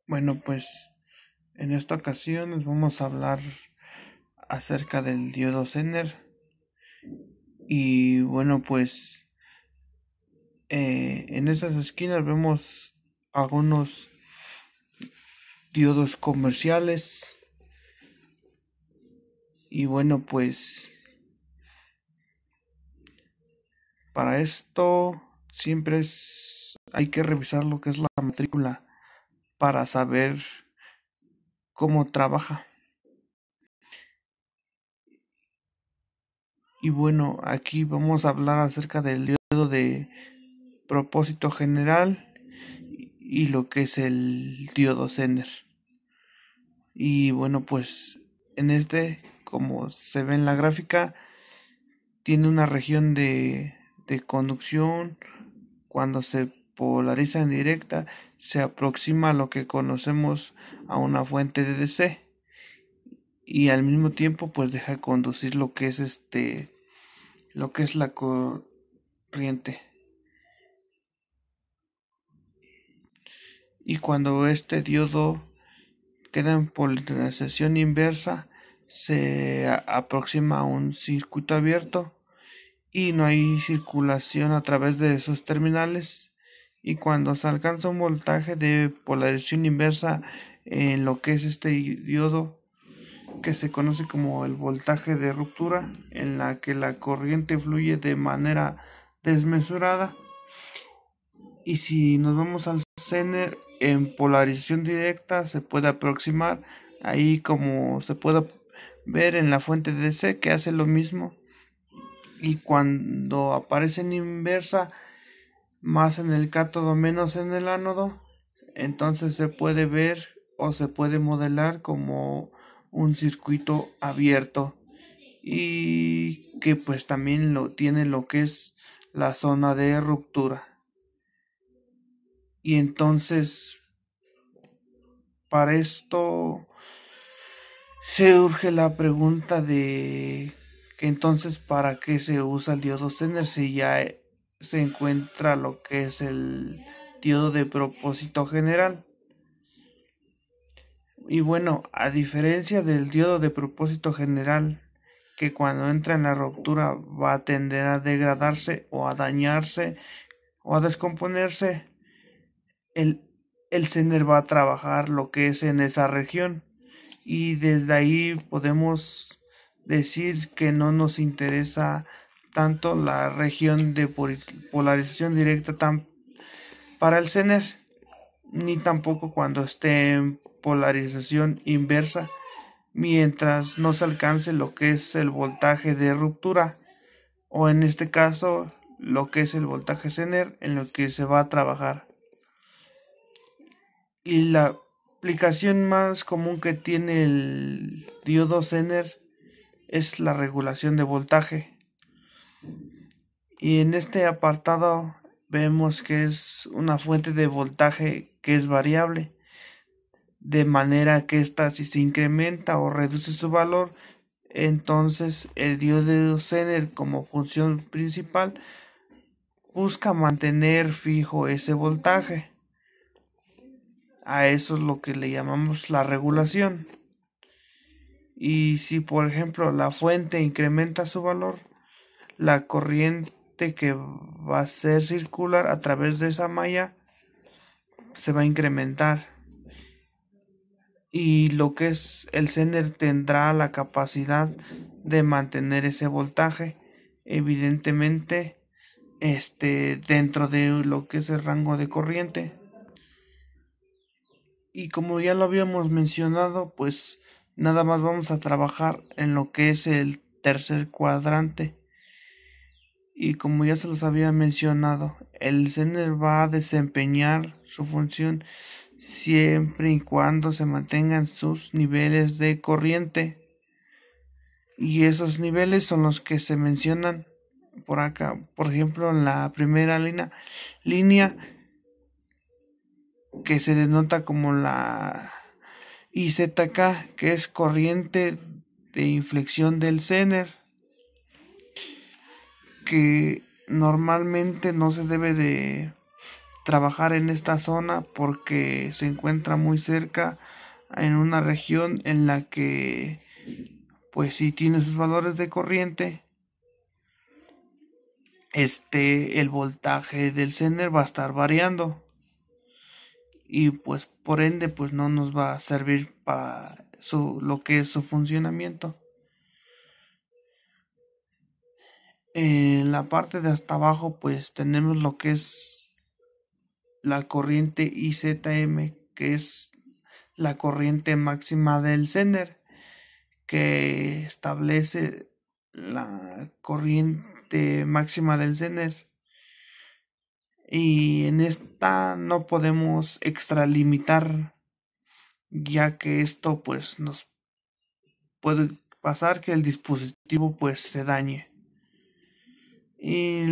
Bueno, pues en esta ocasión les vamos a hablar acerca del diodo Zener y bueno, pues en esas esquinas vemos algunos diodos comerciales y bueno, pues para esto hay que revisar lo que es la matrícula para saber cómo trabaja. Y bueno, aquí vamos a hablar acerca del diodo de propósito general y lo que es el diodo Zener. Y bueno, pues en como se ve en la gráfica, tiene una región de conducción. Cuando se polariza en directa, se aproxima a lo que conocemos a una fuente de DC y al mismo tiempo pues deja conducir lo que es la corriente. Y cuando este diodo queda en polarización inversa, se aproxima a un circuito abierto y no hay circulación a través de esos terminales. Y cuando se alcanza un voltaje de polarización inversa en lo que es este diodo, que se conoce como el voltaje de ruptura, en la que la corriente fluye de manera desmesurada. Y si nos vamos al Zener en polarización directa, se puede aproximar ahí como se puede ver en la fuente de DC, que hace lo mismo. Y cuando aparece en inversa, más en el cátodo menos en el ánodo, entonces se puede ver o se puede modelar como un circuito abierto y que pues también lo tiene lo que es la zona de ruptura. Y entonces para esto se urge la pregunta de que entonces para qué se usa el diodo Zener si ya se encuentra lo que es el diodo de propósito general. Y bueno, a diferencia del diodo de propósito general, que cuando entra en la ruptura va a tender a degradarse o a dañarse o a descomponerse, el, el Zener va a trabajar lo que es en esa región. Y desde ahí podemos decir que no nos interesa tanto la región de polarización directa para el Zener, ni tampoco cuando esté en polarización inversa, mientras no se alcance lo que es el voltaje de ruptura, o en este caso lo que es el voltaje Zener en lo que se va a trabajar. Y la aplicación más común que tiene el diodo Zener es la regulación de voltaje. Y en este apartado vemos que es una fuente de voltaje que es variable, de manera que ésta si se incrementa o reduce su valor, entonces el diodo Zener como función principal busca mantener fijo ese voltaje. A eso es lo que le llamamos la regulación. Y si por ejemplo la fuente incrementa su valor, la corriente que va a ser circular a través de esa malla se va a incrementar. Y lo que es el Zener tendrá la capacidad de mantener ese voltaje, evidentemente, dentro de lo que es el rango de corriente. Y como ya lo habíamos mencionado, pues nada más vamos a trabajar en lo que es el tercer cuadrante. Y como ya se los había mencionado, el Zener va a desempeñar su función siempre y cuando se mantengan sus niveles de corriente. Y esos niveles son los que se mencionan por acá. Por ejemplo, en la primera línea que se denota como la IZK, que es corriente de inflexión del Zener, que normalmente no se debe de trabajar en esta zona porque se encuentra muy cerca en una región en la que pues si tiene sus valores de corriente, el voltaje del Zener va a estar variando y pues por ende pues no nos va a servir para lo que es su funcionamiento. En la parte de hasta abajo pues tenemos lo que es la corriente IZM, que es la corriente máxima del Zener, que establece la corriente máxima del Zener, y en esta no podemos extralimitar, ya que esto pues nos puede pasar que el dispositivo pues se dañe. Y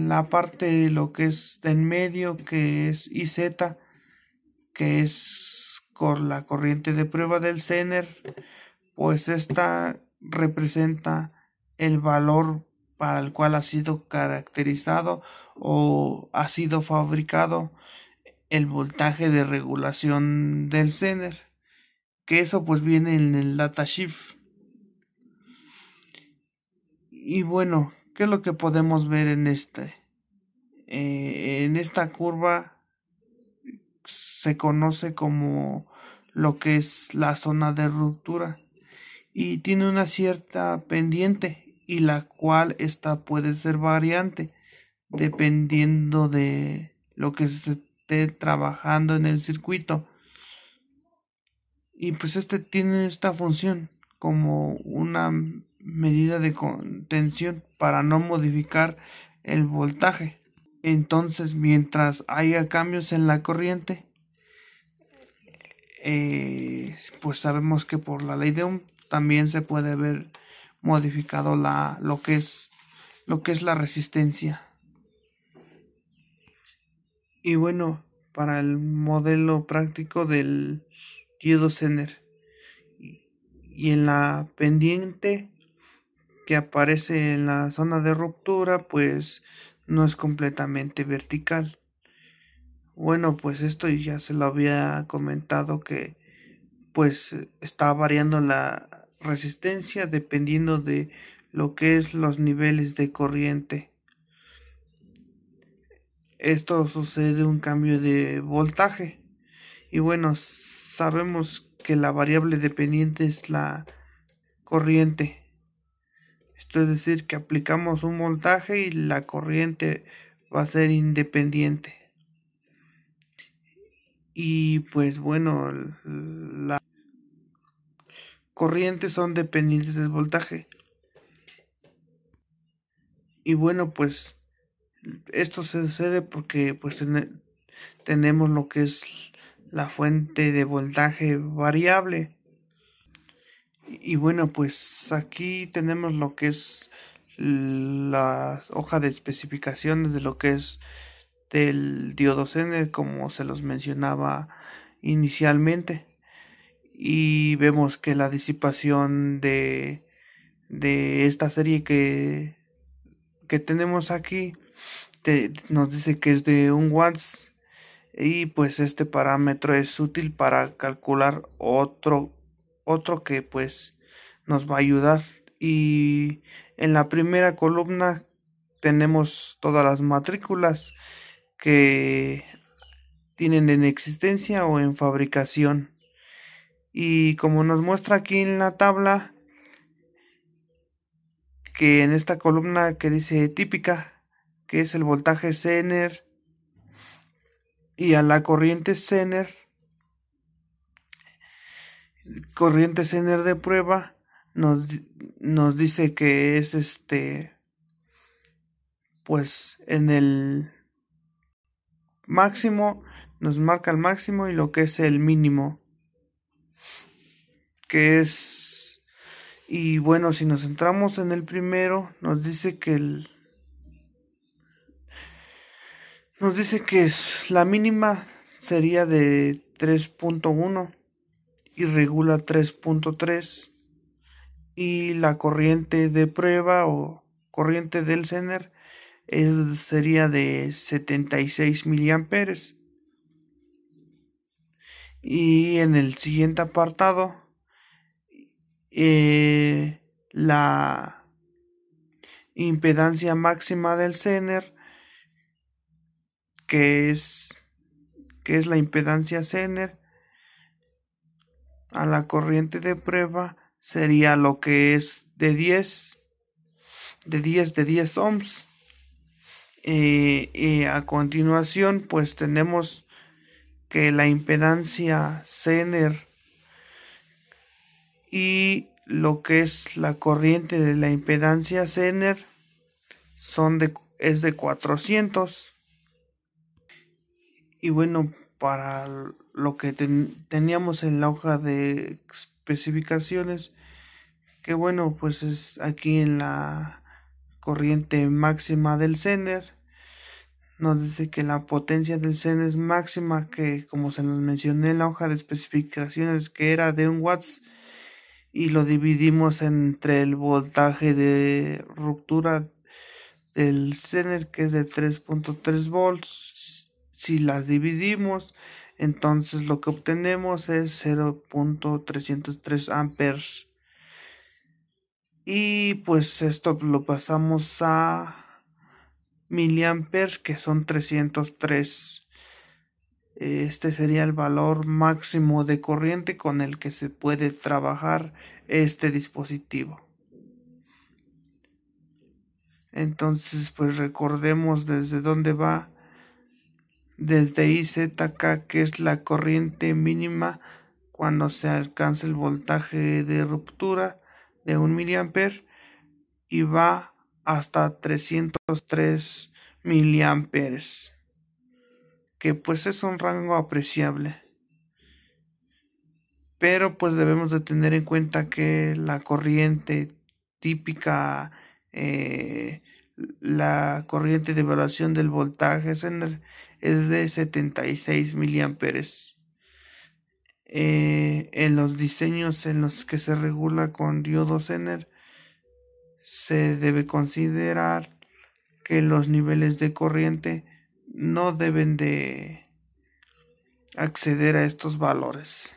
la parte lo que es de en medio, que es IZ, que es con la corriente de prueba del Zener, pues esta representa el valor para el cual ha sido caracterizado o ha sido fabricado el voltaje de regulación del Zener, que eso pues viene en el datasheet. Y bueno, ¿qué es lo que podemos ver en en esta curva? Se conoce como lo que es la zona de ruptura y tiene una cierta pendiente, y la cual esta puede ser variante dependiendo de lo que se esté trabajando en el circuito. Y pues tiene esta función como una medida de contención para no modificar el voltaje. Entonces, mientras haya cambios en la corriente, pues sabemos que por la ley de Ohm también se puede ver modificado lo que es la resistencia. Y bueno, para el modelo práctico del diodo Zener, y en la pendiente que aparece en la zona de ruptura pues no es completamente vertical. Bueno, pues esto ya se lo había comentado, que pues está variando la resistencia dependiendo de lo que es los niveles de corriente. Esto sucede un cambio de voltaje, y bueno, sabemos que la variable dependiente es la corriente. Esto es decir, que aplicamos un voltaje y la corriente va a ser independiente. Y pues bueno, las corrientes son dependientes del voltaje. Y bueno, pues esto se sucede porque pues tenemos lo que es la fuente de voltaje variable. Y bueno, pues aquí tenemos lo que es la hoja de especificaciones de lo que es del diodo Zener, como se los mencionaba inicialmente. Y vemos que la disipación de esta serie que tenemos aquí nos dice que es de 1 watts, y pues este parámetro es útil para calcular otro que pues nos va a ayudar. Y en la primera columna tenemos todas las matrículas que tienen en existencia o en fabricación, y como nos muestra aquí en la tabla, que en esta columna que dice típica, que es el voltaje Zener, y a la corriente Zener de prueba, nos dice que es pues en el máximo, nos marca el máximo, y lo que es el mínimo, que es, y bueno, si nos centramos en el primero, nos dice que la mínima sería de 3.1 y regula 3.3, y la corriente de prueba o corriente del Zener sería de 76 miliamperes. Y en el siguiente apartado, la impedancia máxima del Zener, que es la impedancia Zener a la corriente de prueba, sería lo que es de 10 ohms. A continuación, pues tenemos que la impedancia Zener y lo que es la corriente de la impedancia Zener es de 400. Y bueno, para lo que teníamos en la hoja de especificaciones, que bueno, pues es aquí en la corriente máxima del Zener, nos dice que la potencia del Zener es máxima, que como se nos mencioné en la hoja de especificaciones, que era de 1 watts, y lo dividimos entre el voltaje de ruptura del Zener, que es de 3.3 volts. Si las dividimos, entonces lo que obtenemos es 0.303 amperes. Y pues esto lo pasamos a miliamperes, que son 303. Este sería el valor máximo de corriente con el que se puede trabajar este dispositivo. Entonces, pues recordemos desde dónde va. Desde IZK, que es la corriente mínima cuando se alcanza el voltaje de ruptura de 1 miliamper, y va hasta 303 miliamperes, que pues es un rango apreciable. Pero pues debemos de tener en cuenta que la corriente típica, la corriente de evaluación del voltaje Zener, es de 76 miliamperes. En los diseños en los que se regula con diodo Zener, se debe considerar que los niveles de corriente no deben de acceder a estos valores.